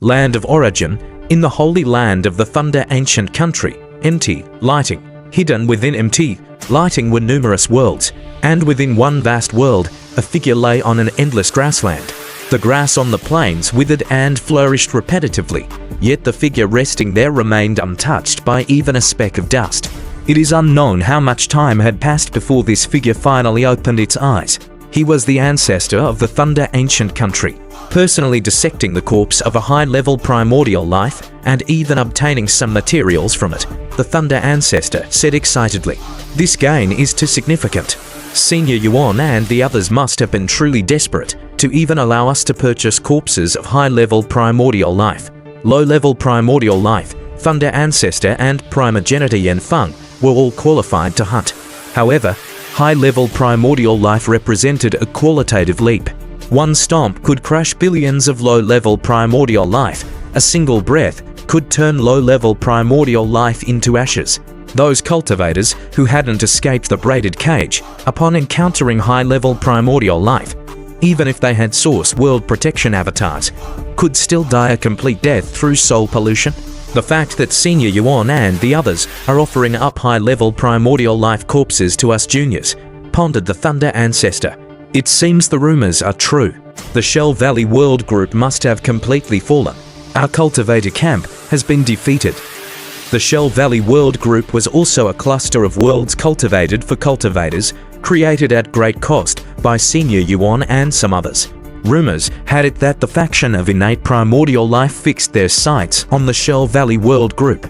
Land of Origin, in the Holy Land of the Thunder Ancient Country, MT, Lighting. Hidden within MT, Lighting were numerous worlds, and within one vast world, a figure lay on an endless grassland. The grass on the plains withered and flourished repetitively, yet the figure resting there remained untouched by even a speck of dust. It is unknown how much time had passed before this figure finally opened its eyes. He was the ancestor of the Thunder Ancient Country, personally dissecting the corpse of a high-level primordial life and even obtaining some materials from it. The Thunder Ancestor said excitedly, "This gain is too significant. Senior Yuan and the others must have been truly desperate to even allow us to purchase corpses of high-level primordial life. Low-level primordial life, Thunder Ancestor and Primogenitor Yanfeng were all qualified to hunt. However, high-level primordial life represented a qualitative leap. One stomp could crush billions of low-level primordial life. A single breath could turn low-level primordial life into ashes. Those cultivators who hadn't escaped the braided cage upon encountering high-level primordial life, even if they had source world protection avatars, could still die a complete death through soul pollution. The fact that Senior Yuan and the others are offering up high-level primordial life corpses to us juniors," pondered the Thunder Ancestor. "It seems the rumors are true. The Shell Valley World Group must have completely fallen. Our cultivator camp has been defeated." The Shell Valley World Group was also a cluster of worlds cultivated for cultivators, created at great cost by Senior Yuan and some others. Rumors had it that the faction of innate primordial life fixed their sights on the Shell Valley World Group.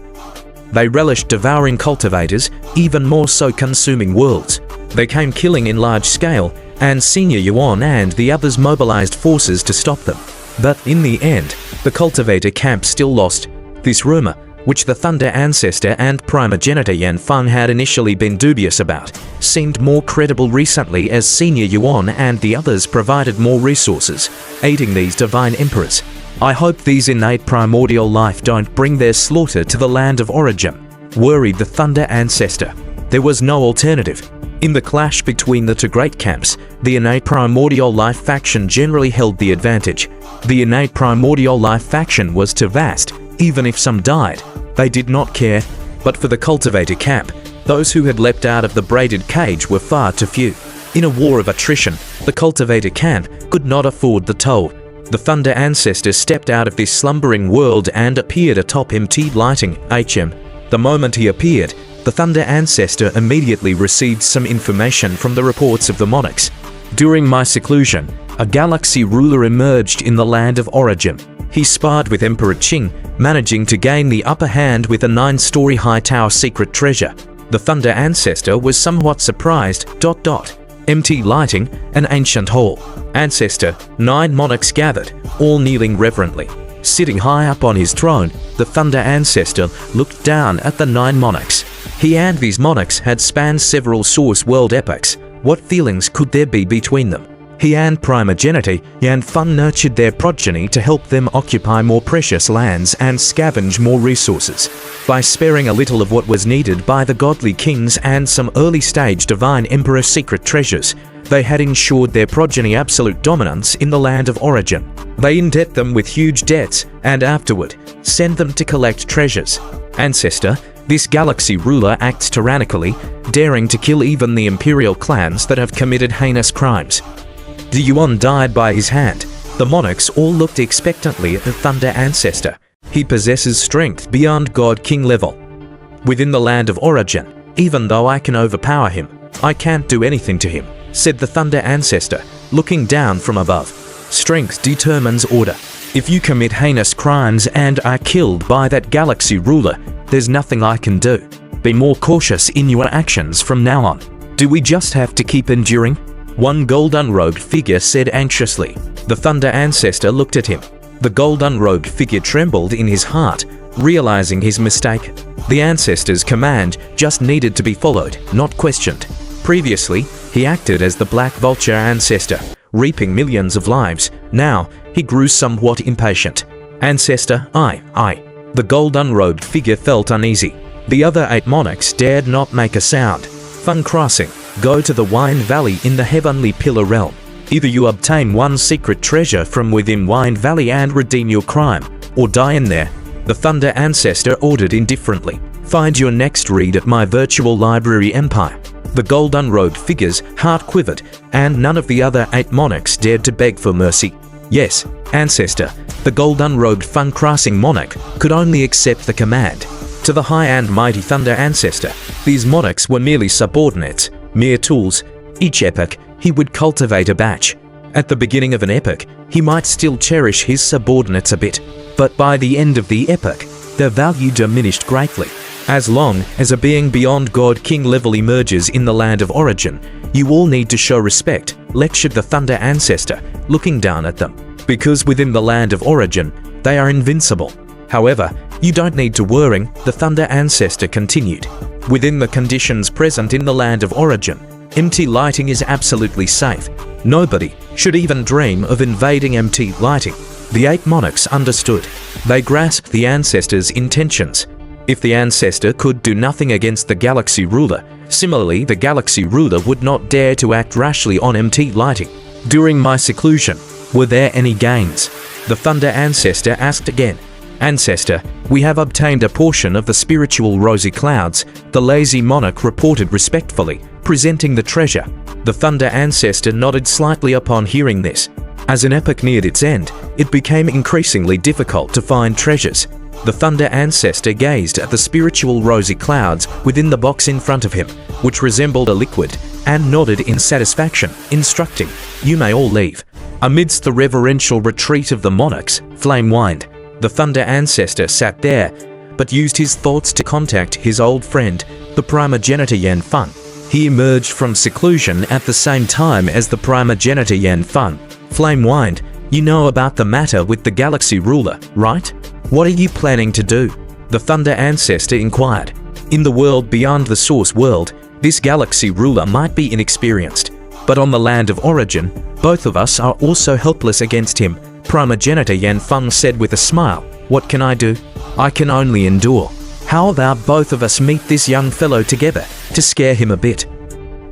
They relished devouring cultivators, even more so consuming worlds. They came killing in large scale, and Senior Yuan and the others mobilized forces to stop them. But in the end, the cultivator camp still lost. This rumor, which the Thunder Ancestor and Primogenitor Yanfeng had initially been dubious about, seemed more credible recently as Senior Yuan and the others provided more resources, aiding these divine emperors. "I hope these innate primordial life don't bring their slaughter to the Land of Origin," worried the Thunder Ancestor. There was no alternative. In the clash between the two great camps, the innate primordial life faction generally held the advantage. The innate primordial life faction was too vast. Even if some died, they did not care. But for the cultivator camp, those who had leapt out of the braided cage were far too few. In a war of attrition, the cultivator camp could not afford the toll. The Thunder Ancestor stepped out of this slumbering world and appeared atop MT Lighting, HM. The moment he appeared, the Thunder Ancestor immediately received some information from the reports of the monarchs. "During my seclusion, a galaxy ruler emerged in the Land of Origin. He sparred with Emperor Qing, managing to gain the upper hand with a 9-story high tower secret treasure." The Thunder Ancestor was somewhat surprised. MT Lighting, an ancient hall. Ancestor, 9 monarchs gathered, all kneeling reverently. Sitting high up on his throne, the Thunder Ancestor looked down at the 9 monarchs. He and these monarchs had spanned several source world epochs. What feelings could there be between them? He and Primogenitor Yanfeng nurtured their progeny to help them occupy more precious lands and scavenge more resources. By sparing a little of what was needed by the godly kings and some early-stage divine emperor secret treasures, they had ensured their progeny absolute dominance in the Land of Origin. They indebt them with huge debts and afterward send them to collect treasures. Ancestor, this galaxy ruler acts tyrannically, daring to kill even the imperial clans that have committed heinous crimes. The Yuan died by his hand. The monarchs all looked expectantly at the Thunder Ancestor. He possesses strength beyond God King level. Within the Land of Origin, even though I can overpower him, I can't do anything to him, said the Thunder Ancestor, looking down from above. Strength determines order. If you commit heinous crimes and are killed by that galaxy ruler, there's nothing I can do. Be more cautious in your actions from now on. Do we just have to keep enduring? One gold-unrobed figure said anxiously. The Thunder Ancestor looked at him. The gold-unrobed figure trembled in his heart, realizing his mistake. The Ancestor's command just needed to be followed, not questioned. Previously, he acted as the Black Vulture Ancestor, reaping millions of lives. Now, he grew somewhat impatient. Ancestor, I. The gold-unrobed figure felt uneasy. The other 8 monarchs dared not make a sound. Fun crossing. Go to the Wine Valley in the Heavenly Pillar Realm. Either you obtain one secret treasure from within Wine Valley and redeem your crime, or die in there, the Thunder Ancestor ordered indifferently. Find your next read at my virtual library empire. The gold-unrobed figure's heart quivered, and none of the other 8 monarchs dared to beg for mercy. Yes, Ancestor, the gold-unrobed fun-crossing monarch, could only accept the command. To the high and mighty Thunder Ancestor, these monarchs were merely subordinates, mere tools. Each epoch, he would cultivate a batch. At the beginning of an epoch, he might still cherish his subordinates a bit, but by the end of the epoch, their value diminished greatly. As long as a being beyond God King level emerges in the land of origin, you all need to show respect, lectured the Thunder Ancestor, looking down at them. Because within the land of origin, they are invincible. However, you don't need to worry, the Thunder Ancestor continued. Within the conditions present in the land of origin, MT Lighting is absolutely safe. Nobody should even dream of invading MT Lighting. The 8 monarchs understood. They grasped the Ancestor's intentions. If the Ancestor could do nothing against the Galaxy Ruler, similarly the Galaxy Ruler would not dare to act rashly on MT Lighting. During my seclusion, were there any gains? The Thunder Ancestor asked again. Ancestor, we have obtained a portion of the spiritual rosy clouds, the lazy monarch reported respectfully, presenting the treasure. The Thunder Ancestor nodded slightly upon hearing this. As an epoch neared its end, it became increasingly difficult to find treasures. The Thunder Ancestor gazed at the spiritual rosy clouds within the box in front of him, which resembled a liquid, and nodded in satisfaction, instructing, "You may all leave." Amidst the reverential retreat of the monarchs, flame whined. The Thunder Ancestor sat there, but used his thoughts to contact his old friend, the Primogenitor Yanfeng. He emerged from seclusion at the same time as the Primogenitor Yanfeng. Flame whined, "You know about the matter with the Galaxy Ruler, right? What are you planning to do?" The Thunder Ancestor inquired. In the world beyond the Source World, this Galaxy Ruler might be inexperienced, but on the land of origin, both of us are also helpless against him. Primogenitor Yanfeng said with a smile, "What can I do? I can only endure. How about both of us meet this young fellow together, to scare him a bit?"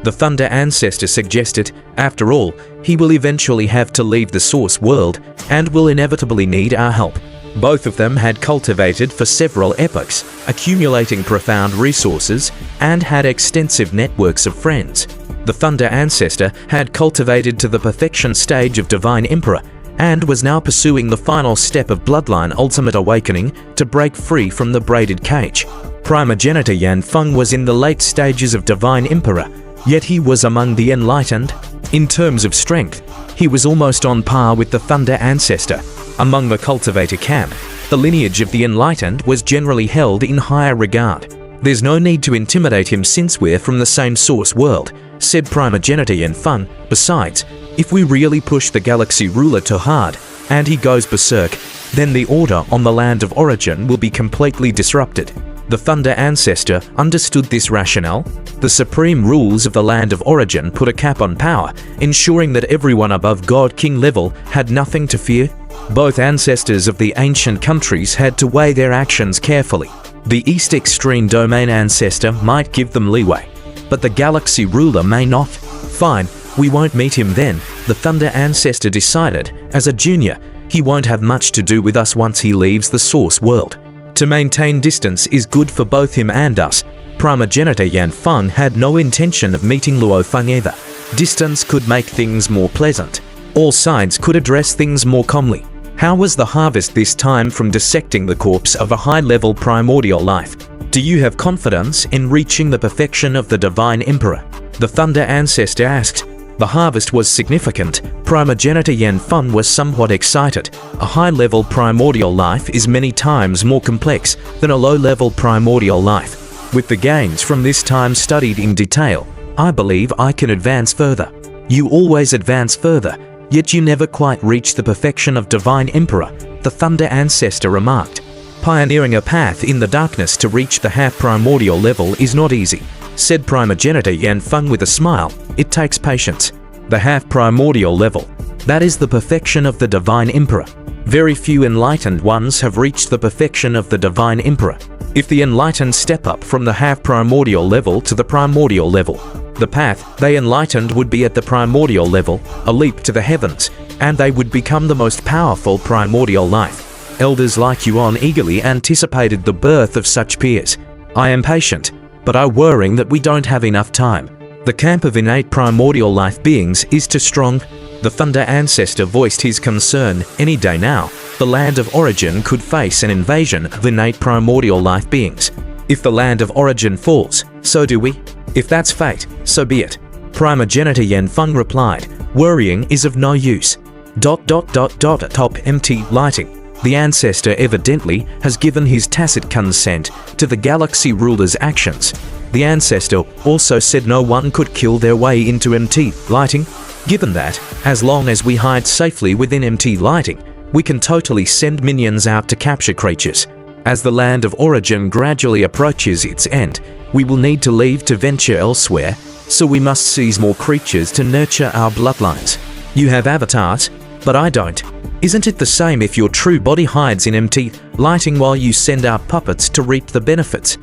The Thunder Ancestor suggested, after all, he will eventually have to leave the Source World, and will inevitably need our help. Both of them had cultivated for several epochs, accumulating profound resources, and had extensive networks of friends. The Thunder Ancestor had cultivated to the perfection stage of Divine Emperor, and was now pursuing the final step of Bloodline Ultimate Awakening to break free from the braided cage. Primogenitor Yanfeng was in the late stages of Divine Emperor, yet he was among the enlightened. In terms of strength, he was almost on par with the Thunder Ancestor. Among the cultivator camp, the lineage of the enlightened was generally held in higher regard. "There's no need to intimidate him since we're from the same Source World," said Primogenitor Yanfeng. "Besides, if we really push the Galaxy Ruler too hard, and he goes berserk, then the order on the land of origin will be completely disrupted." The Thunder Ancestor understood this rationale. The supreme rules of the land of origin put a cap on power, ensuring that everyone above God King level had nothing to fear. Both ancestors of the ancient countries had to weigh their actions carefully. The East Extreme Domain Ancestor might give them leeway, but the Galaxy Ruler may not. "Fine, we won't meet him then," the Thunder Ancestor decided. "As a junior, he won't have much to do with us once he leaves the Source World. To maintain distance is good for both him and us." Primogenitor Yanfeng had no intention of meeting Luo Feng either. Distance could make things more pleasant. All sides could address things more calmly. How was the harvest this time from dissecting the corpse of a high-level primordial life? "Do you have confidence in reaching the perfection of the Divine Emperor?" the Thunder Ancestor asked. The harvest was significant. Primogenitor Yanfeng was somewhat excited. A high-level primordial life is many times more complex than a low-level primordial life. With the gains from this time studied in detail, I believe I can advance further. "You always advance further, yet you never quite reach the perfection of Divine Emperor," the Thunder Ancestor remarked. "Pioneering a path in the darkness to reach the half-primordial level is not easy," said Primogenitor Yanfeng with a smile. "It takes patience. The half-primordial level. That is the perfection of the Divine Emperor. Very few enlightened ones have reached the perfection of the Divine Emperor. If the enlightened step up from the half-primordial level to the primordial level, the path they enlightened would be at the primordial level, a leap to the heavens, and they would become the most powerful primordial life. Elders like Yuan eagerly anticipated the birth of such peers. I am patient, but I worrying that we don't have enough time. The camp of innate primordial life beings is too strong. The Thunder Ancestor voiced his concern. Any day now, the land of origin could face an invasion of innate primordial life beings. If the land of origin falls, so do we. If that's fate, so be it. Primogenitor Yanfeng replied, worrying is of no use. Top MT lighting. The Ancestor evidently has given his tacit consent to the Galaxy Ruler's actions. The Ancestor also said no one could kill their way into MT lighting. Given that, as long as we hide safely within MT lighting, we can totally send minions out to capture creatures. As the land of origin gradually approaches its end, we will need to leave to venture elsewhere, so we must seize more creatures to nurture our bloodlines. You have avatars, but I don't. Isn't it the same if your true body hides in MT lighting while you send out puppets to reap the benefits?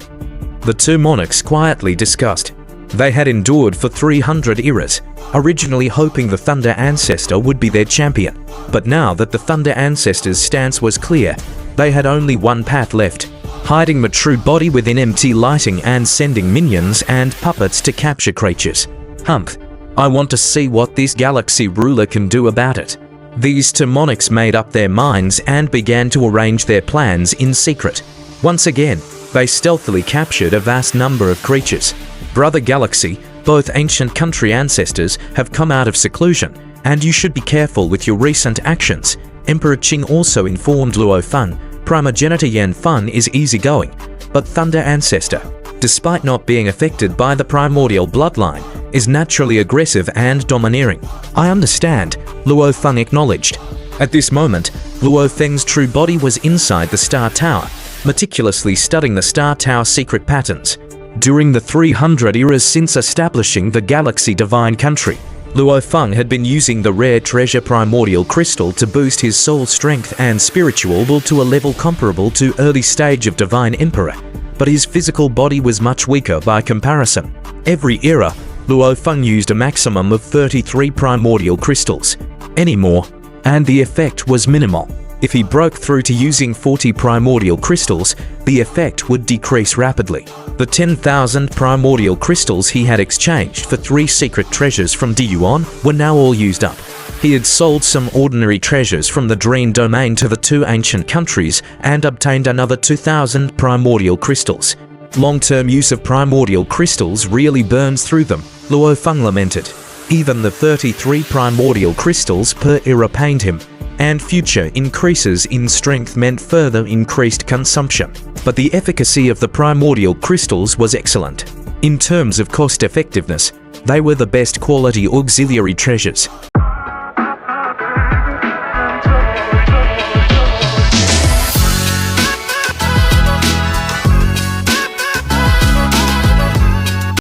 The two monarchs quietly discussed. They had endured for 300 eras, originally hoping the Thunder Ancestor would be their champion. But now that the Thunder Ancestor's stance was clear, they had only one path left: hiding the true body within MT lighting and sending minions and puppets to capture creatures. Humph, I want to see what this Galaxy Ruler can do about it. These two monarchs made up their minds and began to arrange their plans in secret. Once again, they stealthily captured a vast number of creatures. Brother Galaxy, both ancient country ancestors have come out of seclusion, and you should be careful with your recent actions. Emperor Qing also informed Luo Feng. Primogenitor Yanfeng is easygoing, but Thunder Ancestor, despite not being affected by the primordial bloodline, is naturally aggressive and domineering. I understand, Luo Feng acknowledged. At this moment, Luo Feng's true body was inside the Star Tower, meticulously studying the Star Tower secret patterns. During the 300 eras since establishing the Galaxy Divine Country, Luo Feng had been using the rare treasure primordial crystal to boost his soul strength and spiritual will to a level comparable to early stage of Divine Emperor, but his physical body was much weaker by comparison. Every era, Luo Feng used a maximum of 33 primordial crystals. Any more, and the effect was minimal. If he broke through to using 40 primordial crystals, the effect would decrease rapidly. The 10,000 primordial crystals he had exchanged for 3 secret treasures from Diyuan were now all used up. He had sold some ordinary treasures from the Dream Domain to the 2 ancient countries and obtained another 2,000 primordial crystals. Long-term use of primordial crystals really burns through them, Luo Feng lamented. Even the 33 primordial crystals per era pained him, and future increases in strength meant further increased consumption. But the efficacy of the primordial crystals was excellent. In terms of cost effectiveness, they were the best quality auxiliary treasures.